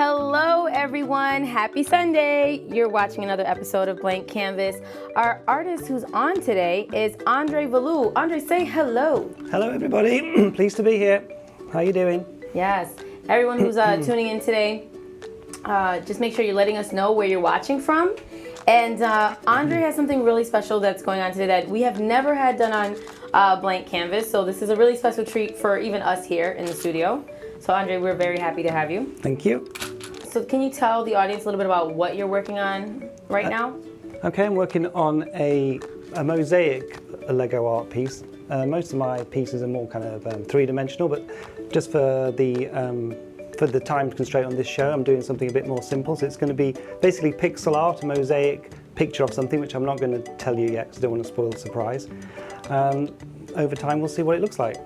Hello everyone, happy Sunday. You're watching another episode of Blank Canvas. Our artist who's on today is Andre Veloux. Andre, say hello. Hello everybody, pleased to be here. How you doing? Yes, everyone who's tuning in today, just make sure you're letting us know where you're watching from. And Andre has something really special that's going on today that we have never had done on Blank Canvas. So this is a really special treat for even us here in the studio. So Andre, we're very happy to have you. Thank you. So can you tell the audience a little bit about what you're working on right now? Okay, I'm working on a mosaic Lego art piece. Most of my pieces are more kind of three-dimensional, but just for the time constraint on this show, I'm doing something a bit more simple. So it's going to be basically pixel art, a mosaic picture of something, which I'm not going to tell you yet because I don't want to spoil the surprise. Over time, we'll see what it looks like.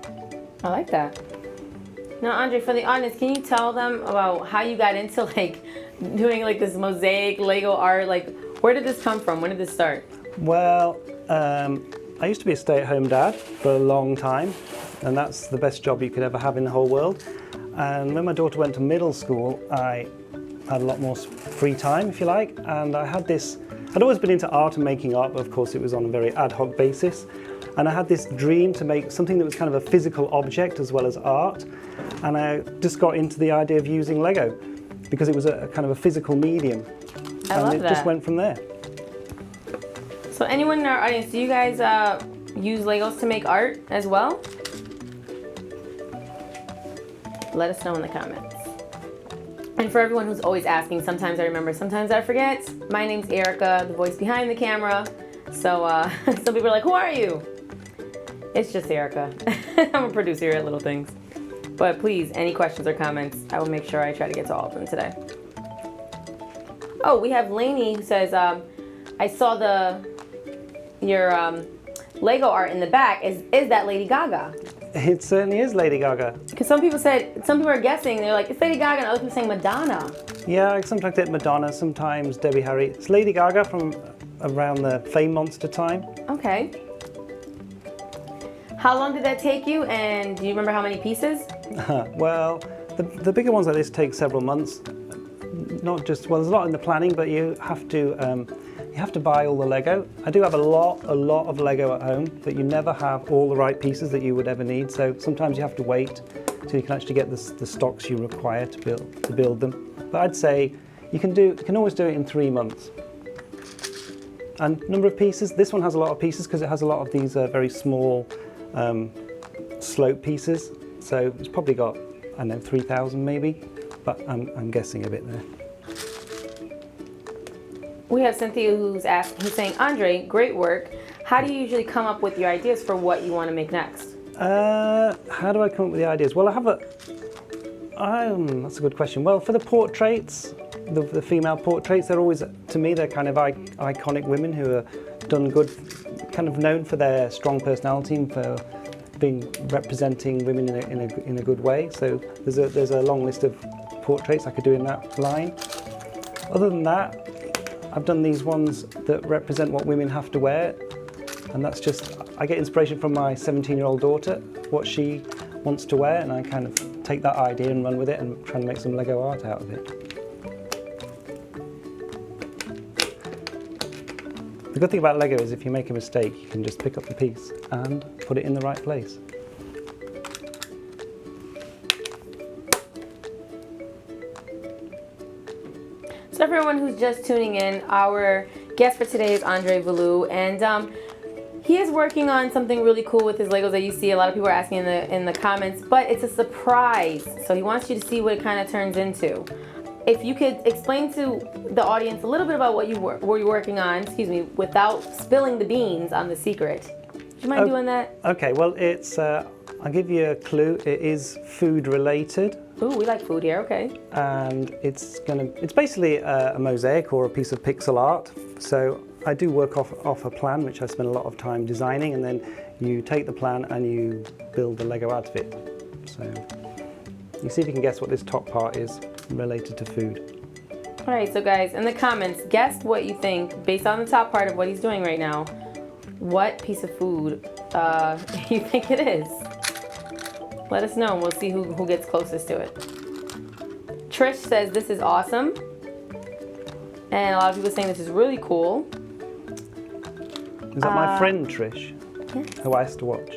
I like that. Now, Andre, for the audience, can you tell them about how you got into doing this mosaic Lego art? Where did this come from? When did this start? Well, I used to be a stay-at-home dad for a long time, and that's the best job you could ever have in the whole world. And when my daughter went to middle school, I had a lot more free time, if you like, and I'd always been into art and making art, but of course it was on a very ad hoc basis. And I had this dream to make something that was kind of a physical object as well as art. And I just got into the idea of using Lego because it was a kind of a physical medium. I love that. And it just went from there. So anyone in our audience, do you guys use Legos to make art as well? Let us know in the comments. And for everyone who's always asking, sometimes I remember, sometimes I forget. My name's Erica, the voice behind the camera. So some people are like, who are you? It's just Erica. I'm a producer here at LittleThings. But please, any questions or comments, I will make sure I try to get to all of them today. Oh, we have Lainey who says, I saw your Lego art in the back. Is that Lady Gaga? It certainly is Lady Gaga. Because some people are guessing, they're like, it's Lady Gaga, and other people saying Madonna. Yeah, I sometimes get Madonna, sometimes Debbie Harry. It's Lady Gaga from around the Fame Monster time. Okay. How long did that take you, and do you remember how many pieces? Well, the bigger ones like this take several months. Not just, well, there's a lot in the planning, but you have to buy all the Lego. I do have a lot of Lego at home, but you never have all the right pieces that you would ever need. So sometimes you have to wait till you can actually get the stocks you require to build them. But I'd say you can always do it in 3 months. And number of pieces, this one has a lot of pieces because it has a lot of these very small slope pieces. So it's probably got, I don't know, 3,000 maybe, but I'm guessing a bit there. We have Cynthia who's saying, Andre, great work. How do you usually come up with your ideas for what you want to make next? How do I come up with the ideas? Well, that's a good question. Well, for the portraits, the female portraits, they're always, to me, they're kind of iconic women who are done good, kind of known for their strong personality and for representing women in a good way. So there's a long list of portraits I could do in that line. Other than that, I've done these ones that represent what women have to wear, and that's just, I get inspiration from my 17-year-old daughter, what she wants to wear, and I kind of take that idea and run with it and try and make some Lego art out of it. The good thing about Lego is if you make a mistake, you can just pick up the piece and put it in the right place. So everyone who's just tuning in, our guest for today is Andre Veloux, and he is working on something really cool with his Legos that you see. A lot of people are asking in the comments, but it's a surprise. So he wants you to see what it kind of turns into. If you could explain to the audience a little bit about what you're working on, without spilling the beans on the secret. Would you mind doing that? Okay, well, it's, I'll give you a clue. It is food related. Ooh, we like food here, okay. And it's basically a mosaic or a piece of pixel art. So I do work off a plan, which I spend a lot of time designing, and then you take the plan and you build the Lego out of it. So you see if you can guess what this top part is related to food. All right, so guys, in the comments, guess what you think, based on the top part of what he's doing right now, what piece of food you think it is. Let us know and we'll see who gets closest to it. Trish says this is awesome. And a lot of people saying this is really cool. Is that my friend Trish? Yes. Who I used to watch?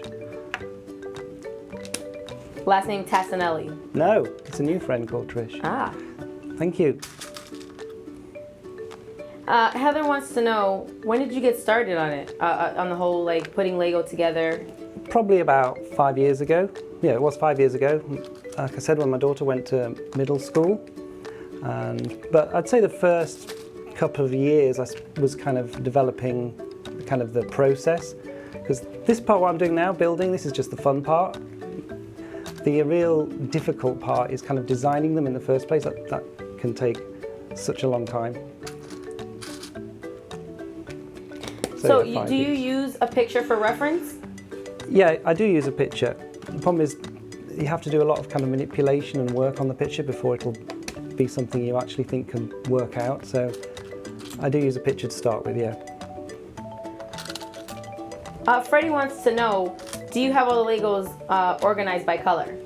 Last name Tassinelli. No, it's a new friend called Trish. Ah. Thank you. Heather wants to know, when did you get started on it? On the whole, like, putting Lego together? Probably about 5 years ago. Yeah, it was 5 years ago. Like I said, when my daughter went to middle school. But I'd say the first couple of years I was kind of developing kind of the process. Because this part, what I'm doing now, building, this is just the fun part. The real difficult part is kind of designing them in the first place. That can take such a long time. So yeah, do you use a picture for reference? Yeah, I do use a picture. The problem is you have to do a lot of kind of manipulation and work on the picture before it'll be something you actually think can work out. So I do use a picture to start with, yeah. Freddie wants to know, do you have all the Legos organized by color?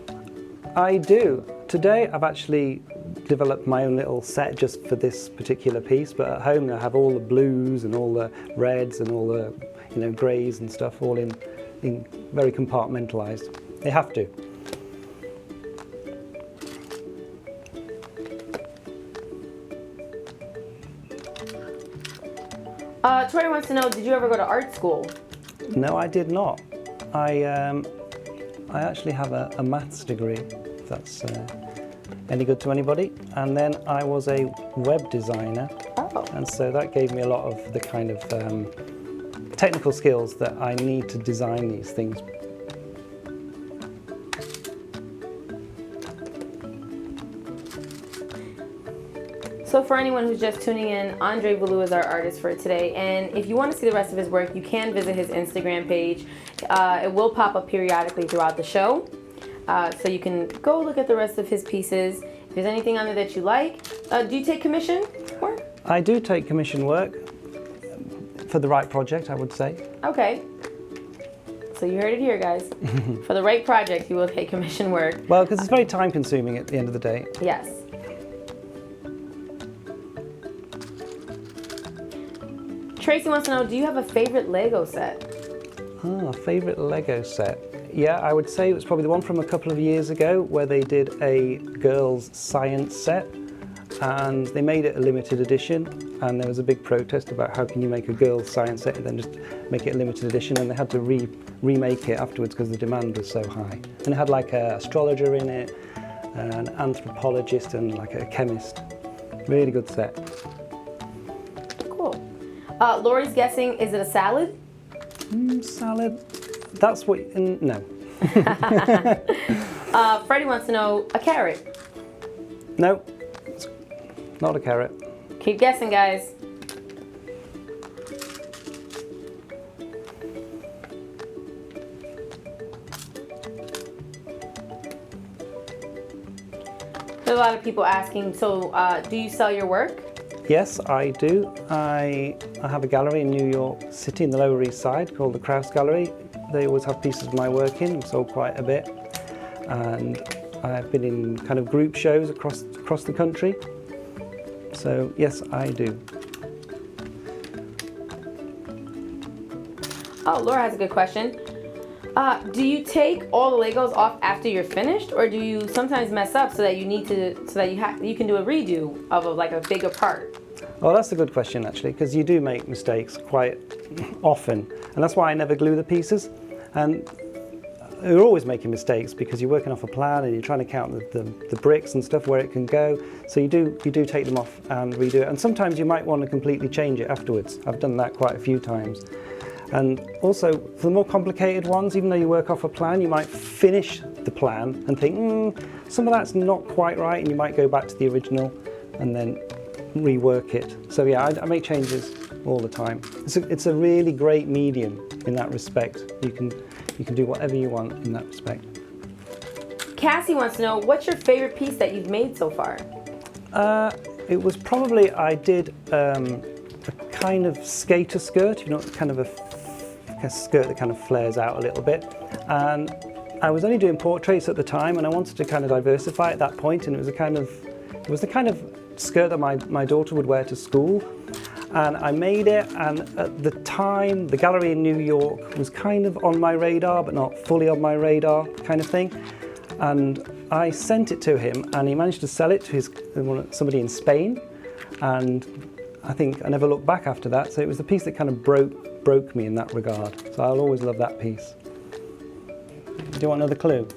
I do. Today I've actually developed my own little set just for this particular piece, but at home I have all the blues and all the reds and all the greys and stuff all in very compartmentalized. They have to. Tori wants to know, did you ever go to art school? No, I did not. I actually have a maths degree, if that's any good to anybody. And then I was a web designer. Oh. And so that gave me a lot of the kind of technical skills that I need to design these things. So for anyone who's just tuning in, Andre Veloux is our artist for today, and if you want to see the rest of his work, you can visit his Instagram page. It will pop up periodically throughout the show, so you can go look at the rest of his pieces. If there's anything on there that you like, do you take commission work? I do take commission work for the right project, I would say. Okay. So you heard it here, guys. For the right project, you will take commission work. Well, because it's very time consuming at the end of the day. Yes. Tracy wants to know, do you have a favorite Lego set? Ah, favorite Lego set. Yeah, I would say it was probably the one from a couple of years ago where they did a girls' science set, and they made it a limited edition, and there was a big protest about how can you make a girls' science set and then just make it a limited edition, and they had to remake it afterwards because the demand was so high. And it had like an astrologer in it, an anthropologist and like a chemist. Really good set. Cool. Lori's guessing, is it a salad? Salad. That's what. No. Freddie wants to know, a carrot. No, it's not a carrot. Keep guessing, guys. There's a lot of people asking, so do you sell your work? Yes, I do. I have a gallery in New York City in the Lower East Side called the Krause Gallery. They always have pieces of my work in. I've sold quite a bit. And I've been in kind of group shows across the country. So yes, I do. Oh, Laura has a good question. Do you take all the Legos off after you're finished, or do you sometimes mess up so that you can do a redo of like a bigger part? Well, that's a good question actually, because you do make mistakes quite often, and that's why I never glue the pieces. And you're always making mistakes because you're working off a plan and you're trying to count the bricks and stuff where it can go. So you do take them off and redo it. And sometimes you might want to completely change it afterwards. I've done that quite a few times. And also, for the more complicated ones, even though you work off a plan, you might finish the plan and think, some of that's not quite right, and you might go back to the original and then rework it. So yeah, I make changes all the time. It's a really great medium in that respect. You can do whatever you want in that respect. Cassie wants to know, what's your favorite piece that you've made so far? It was probably, I did a kind of skater skirt, kind of a skirt that kind of flares out a little bit. And I was only doing portraits at the time, and I wanted to kind of diversify at that point, and it was a kind of It was the kind of skirt that my daughter would wear to school. And I made it, and at the time, the gallery in New York was kind of on my radar, but not fully on my radar kind of thing. And I sent it to him, and he managed to sell it to somebody in Spain. And I think I never looked back after that. So it was the piece that kind of broke me in that regard. So I'll always love that piece. Do you want another clue?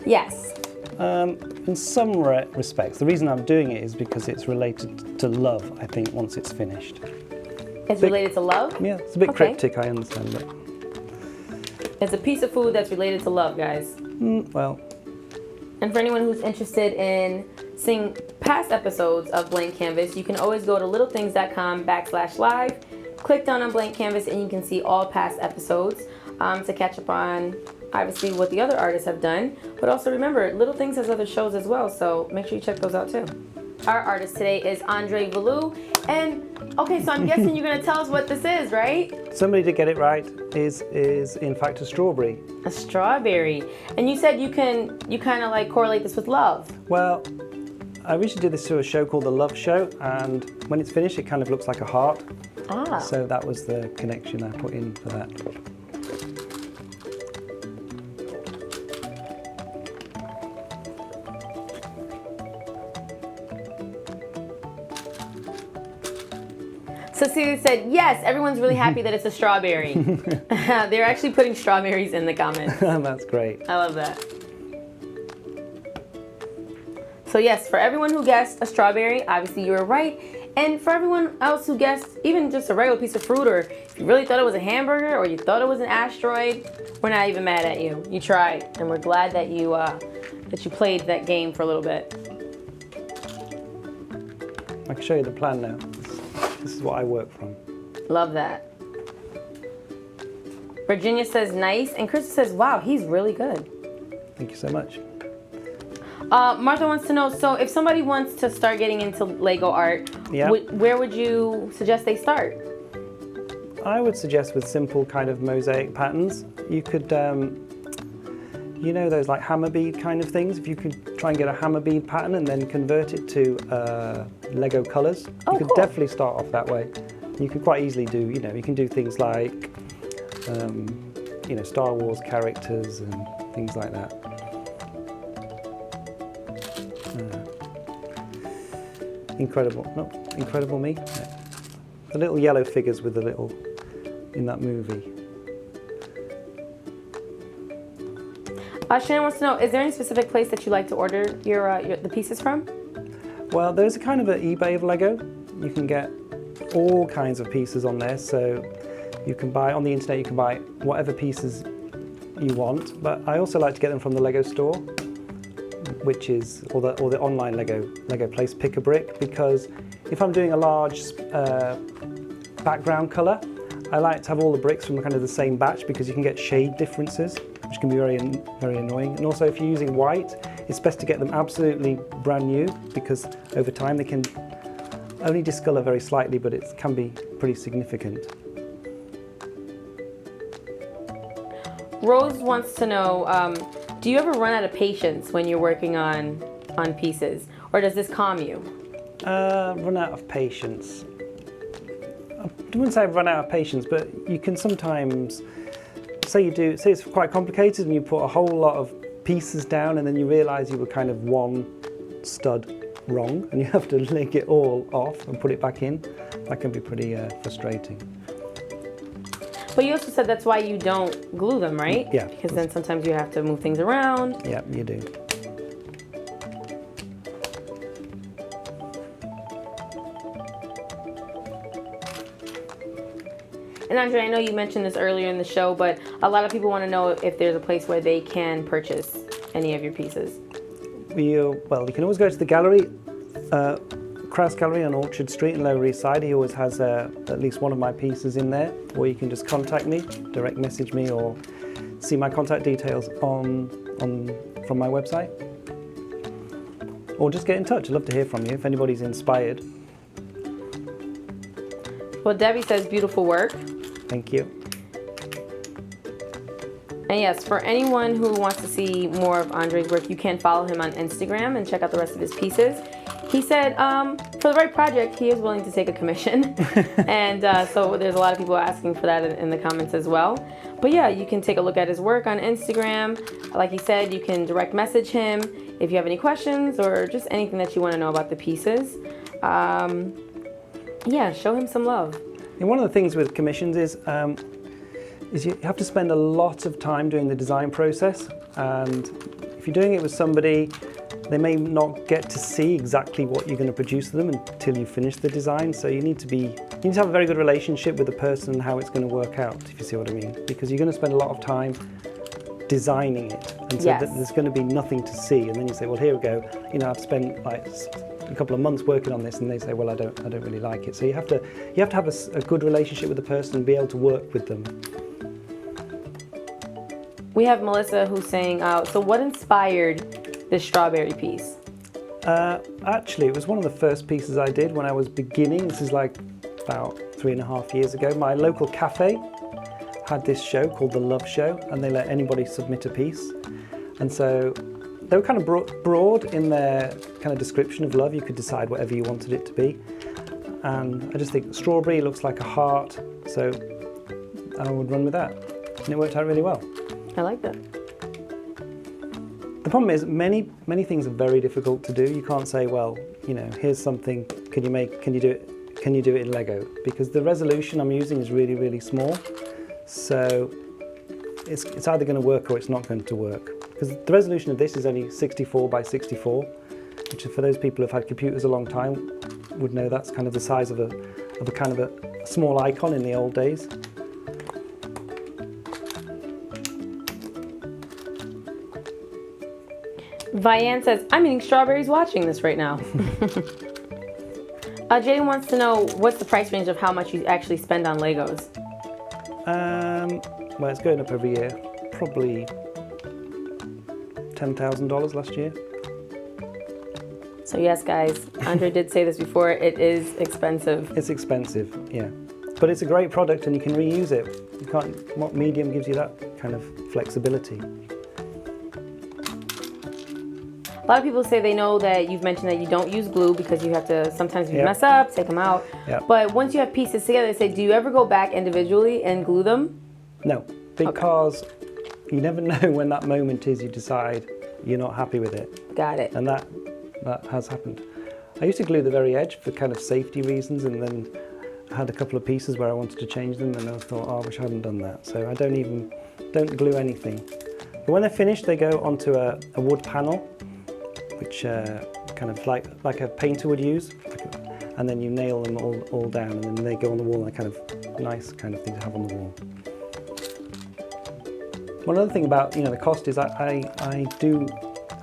Yes. In some respects, the reason I'm doing it is because it's related to love, I think, once it's finished. It's related to love? Yeah, it's a bit cryptic, I understand it. It's a piece of food that's related to love, guys. Well. And for anyone who's interested in seeing past episodes of Blank Canvas, you can always go to littlethings.com/live, click down on Blank Canvas, and you can see all past episodes to catch up on obviously what the other artists have done. But also remember, Little Things has other shows as well, so make sure you check those out too. Our artist today is Andre Veloux. And okay, so I'm guessing you're gonna tell us what this is, right? Somebody to get it right is in fact a strawberry. A strawberry. And you said you kind of like correlate this with love. Well, I originally did this to a show called The Love Show, and when it's finished it kind of looks like a heart. Ah. So that was the connection I put in for that. Cecilia said, yes, everyone's really happy that it's a strawberry. They're actually putting strawberries in the comments. That's great. I love that. So yes, for everyone who guessed a strawberry, obviously you were right. And for everyone else who guessed even just a regular piece of fruit, or if you really thought it was a hamburger or you thought it was an asteroid, we're not even mad at you. You tried, and we're glad that you played that game for a little bit. I can show you the plan now. This is what I work from. Love that. Virginia says nice, and Krista says, wow, he's really good. Thank you so much. Martha wants to know, so if somebody wants to start getting into Lego art, where would you suggest they start? I would suggest with simple kind of mosaic patterns. You could, you know those like hammer bead kind of things? If you could try and get a hammer bead pattern and then convert it to Lego colours, you could definitely start off that way. You could quite easily do, you can do things like, Star Wars characters and things like that. Incredible Me. Yeah. The little yellow figures with the little, in that movie. Shannon wants to know, is there any specific place that you like to order the pieces from? Well, there's a kind of an eBay of Lego. You can get all kinds of pieces on there. So you can buy, on the internet, you can buy whatever pieces you want. But I also like to get them from the Lego store, which is, or the online Lego place, Pick a Brick, because if I'm doing a large background color, I like to have all the bricks from kind of the same batch because you can get shade differences, which can be very annoying. And also if you're using white, it's best to get them absolutely brand new because over time they can only discolor very slightly, but it can be pretty significant. Rose wants to know, do you ever run out of patience when you're working on pieces, or does this calm you? Run out of patience. I wouldn't say I've run out of patience, but you can sometimes, say it's quite complicated and you put a whole lot of pieces down and then you realise you were kind of one stud wrong and you have to link it all off and put it back in. That can be pretty frustrating. But you also said that's why you don't glue them, right? Yeah. Because then sometimes you have to move things around. Yeah, you do. And Andre, I know you mentioned this earlier in the show, but a lot of people want to know if there's a place where they can purchase any of your pieces. Well, you can always go to the gallery, Kraus Gallery on Orchard Street in Lower East Side. He always has at least one of my pieces in there, or you can just contact me, direct message me, or see my contact details from my website. Or just get in touch. I'd love to hear from you if anybody's inspired. Well, Debbie says beautiful work. Thank you. And yes, for anyone who wants to see more of Andre's work, you can follow him on Instagram and check out the rest of his pieces. He said for the right project, he is willing to take a commission. And so there's a lot of people asking for that in the comments as well. But yeah, you can take a look at his work on Instagram. Like he said, you can direct message him if you have any questions or just anything that you want to know about the pieces. Yeah, show him some love. And one of the things with commissions is you have to spend a lot of time doing the design process. And if you're doing it with somebody, they may not get to see exactly what you're going to produce to them until you finish the design. So you need to have a very good relationship with the person and how it's going to work out, if you see what I mean. Because you're going to spend a lot of time designing it. And so Yes. there's going to be nothing to see. And then you say, well, here we go. You know, I've spent like a couple of months working on this, and they say, well, I don't really like it. So you have to have a good relationship with the person and be able to work with them. We have Melissa who's saying, so what inspired this strawberry piece? Actually, it was one of the first pieces I did when I was beginning. This is like about 3.5 years ago. My local cafe had this show called The Love Show, and they let anybody submit a piece. And so they were kind of broad in their kind of description of love. You could decide whatever you wanted it to be. And I just think strawberry looks like a heart, so I would run with that. And it worked out really well. I like that. The problem is many things are very difficult to do. You can't say, well, you know, here's something, can you do it in Lego? Because the resolution I'm using is really, really small. So it's either going to work or it's not going to work. Because the resolution of this is only 64 by 64, which for those people who've had computers a long time would know that's kind of the size of a kind of a small icon in the old days. Vianne says, I'm eating strawberries watching this right now. Jaden wants to know what's the price range of how much you actually spend on Legos? Well, it's going up every year. Probably $10,000 last year. So yes, guys, Andre did say this before, it is expensive. It's expensive, yeah. But it's a great product and you can reuse it. What medium gives you that kind of flexibility? A lot of people say they know that you've mentioned that you don't use glue because you have to, sometimes you mess up, take them out. Yep. But once you have pieces together, they say, do you ever go back individually and glue them? No, because you never know when that moment is you decide you're not happy with it. Got it. And that has happened. I used to glue the very edge for kind of safety reasons, and then I had a couple of pieces where I wanted to change them and I thought, oh, I wish I hadn't done that. So I don't glue anything. But when they're finished, they go onto a wood panel, which kind of like a painter would use, and then you nail them all down, and then they go on the wall, and a kind of nice kind of thing to have on the wall. One other thing about the cost is I do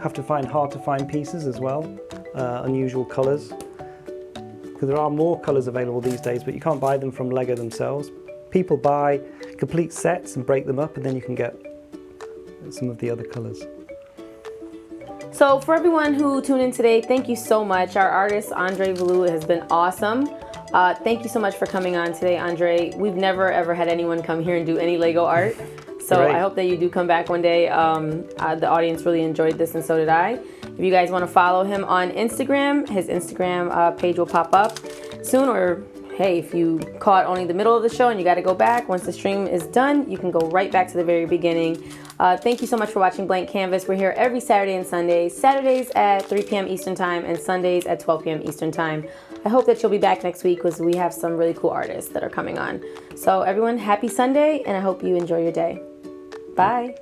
have to find hard to find pieces as well, unusual colours, because there are more colours available these days, but you can't buy them from Lego themselves. People buy complete sets and break them up, and then you can get some of the other colours. So for everyone who tuned in today, thank you so much. Our artist, Andre Veloux, has been awesome. Thank you so much for coming on today, Andre. We've never ever had anyone come here and do any Lego art. So Great. I hope that you do come back one day. The audience really enjoyed this and so did I. If you guys want to follow him on Instagram, his Instagram page will pop up soon, or hey, if you caught only the middle of the show and you got to go back, once the stream is done, you can go right back to the very beginning. Thank you so much for watching Blank Canvas. We're here every Saturday and Sunday, Saturdays at 3 p.m. Eastern Time and Sundays at 12 p.m. Eastern Time. I hope that you'll be back next week because we have some really cool artists that are coming on. So everyone, happy Sunday, and I hope you enjoy your day. Bye.